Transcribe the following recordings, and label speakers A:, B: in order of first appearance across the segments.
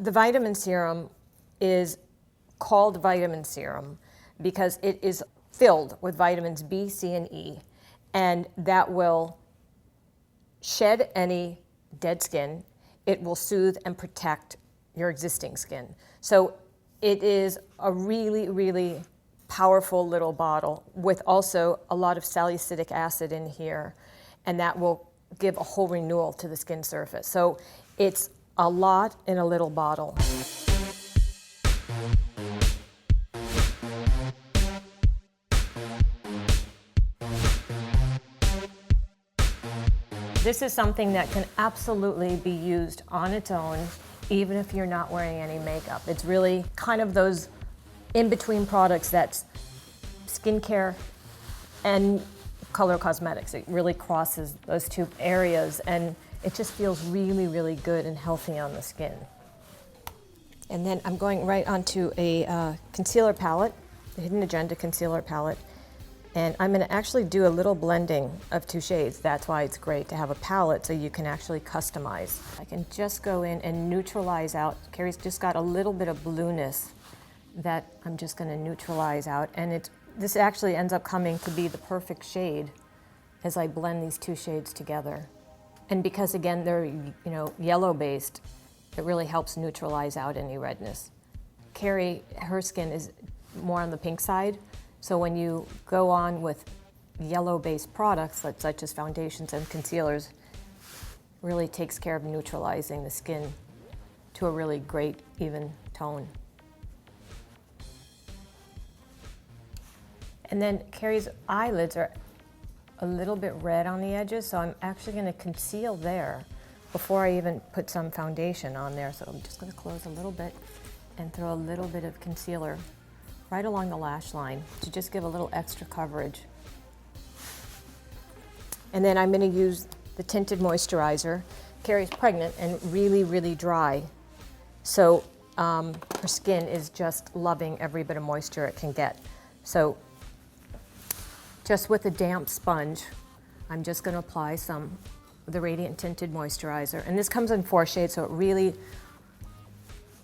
A: The vitamin serum is called vitamin serum because it is filled with vitamins B, C, and E, and that will shed any dead skin. It will soothe and protect your existing skin. So it is a really, really powerful little bottle with also a lot of salicylic acid in here, and that will give a whole renewal to the skin surface. So it's a lot in a little bottle. This is something that can absolutely be used on its own, even if you're not wearing any makeup. It's really kind of those in-between products that's skincare and color cosmetics. It really crosses those two areas, and it just feels really, really good and healthy on the skin. And then I'm going right onto a concealer palette, the Hidden Agenda concealer palette, and I'm going to actually do a little blending of two shades. That's why it's great to have a palette so you can actually customize. I can just go in and neutralize out. Carrie's just got a little bit of blueness that I'm just going to neutralize out, and this actually ends up coming to be the perfect shade as I blend these two shades together. And because again they're yellow based, it really helps neutralize out any redness. Carrie, her skin is more on the pink side, so when you go on with yellow based products such as foundations and concealers, really takes care of neutralizing the skin to a really great even tone. And then Carrie's eyelids are a little bit red on the edges, so I'm actually going to conceal there before I even put some foundation on there. So I'm just going to close a little bit and throw a little bit of concealer right along the lash line to just give a little extra coverage. And then I'm going to use the Tinted Moisturizer. Carrie's pregnant and really, really dry, so her skin is just loving every bit of moisture it can get. So just with a damp sponge, I'm just going to apply some of the Radiant Tinted Moisturizer. And this comes in 4 shades, so it really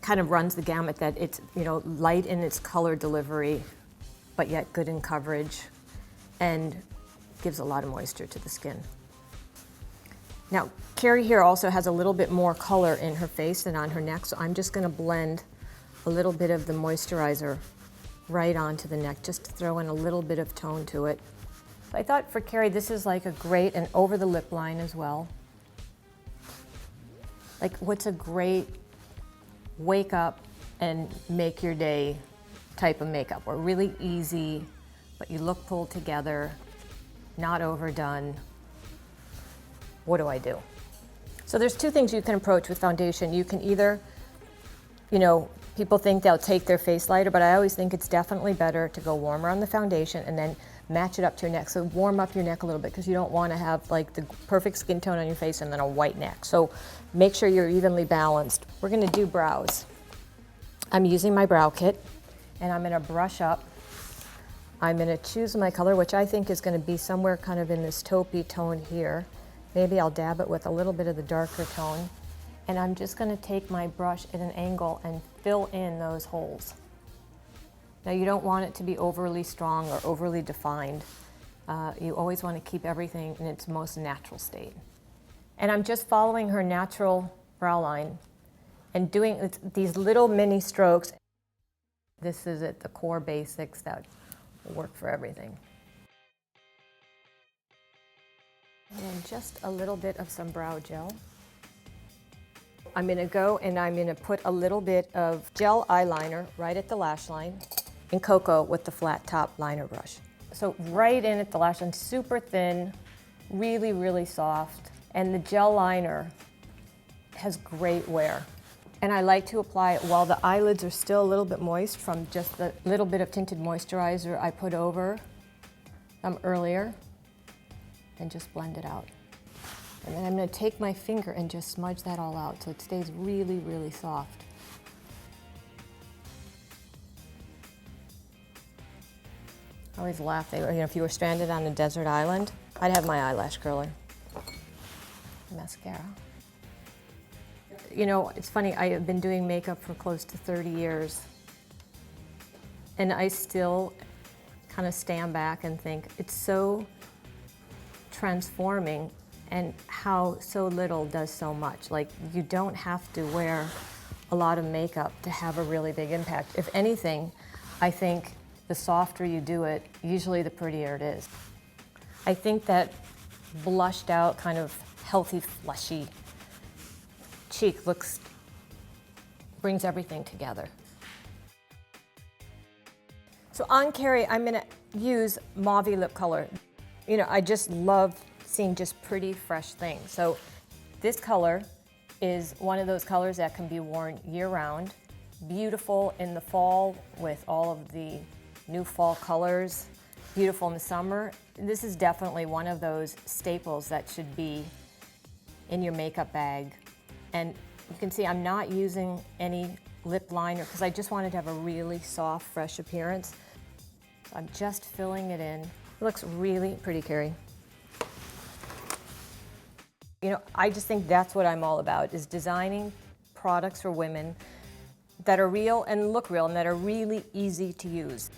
A: kind of runs the gamut, that it's light in its color delivery, but yet good in coverage, and gives a lot of moisture to the skin. Now, Carrie here also has a little bit more color in her face than on her neck, so I'm just going to blend a little bit of the moisturizer right onto the neck, just to throw in a little bit of tone to it. So I thought for Carrie, this is like a great, and over the lip line as well. Like, what's a great wake up and make your day type of makeup, or really easy, but you look pulled together, not overdone. What do I do? So there's 2 things you can approach with foundation. You can either, people think they'll take their face lighter, but I always think it's definitely better to go warmer on the foundation and then match it up to your neck. So warm up your neck a little bit, because you don't want to have like the perfect skin tone on your face and then a white neck. So make sure you're evenly balanced. We're going to do brows. I'm using my brow kit, and I'm going to brush up. I'm going to choose my color, which I think is going to be somewhere kind of in this taupey tone here. Maybe I'll dab it with a little bit of the darker tone. And I'm just going to take my brush at an angle and fill in those holes. Now, you don't want it to be overly strong or overly defined. You always want to keep everything in its most natural state. And I'm just following her natural brow line and doing these little mini strokes. This is the core basics that will work for everything. And then just a little bit of some brow gel. I'm going to go and I'm going to put a little bit of gel eyeliner right at the lash line, and cocoa with the flat top liner brush. So right in at the lash line, super thin, really, really soft. And the gel liner has great wear. And I like to apply it while the eyelids are still a little bit moist from just the little bit of tinted moisturizer I put over them earlier, and just blend it out. And then I'm going to take my finger and just smudge that all out so it stays really, really soft. I always laugh, if you were stranded on a desert island, I'd have my eyelash curler. Mascara. You know, it's funny, I have been doing makeup for close to 30 years, and I still kind of stand back and think it's so transforming, and how so little does so much. Like, you don't have to wear a lot of makeup to have a really big impact. If anything, I think the softer you do it, usually the prettier it is. I think that blushed out, kind of healthy, fleshy cheek brings everything together. So on Carrie, I'm gonna use Mauvey lip color. You know, I just love seeing just pretty, fresh things. So this color is one of those colors that can be worn year-round. Beautiful in the fall with all of the new fall colors. Beautiful in the summer. This is definitely one of those staples that should be in your makeup bag. And you can see I'm not using any lip liner because I just wanted to have a really soft, fresh appearance. So I'm just filling it in. It looks really pretty, Carrie. You know, I just think that's what I'm all about, is designing products for women that are real and look real and that are really easy to use.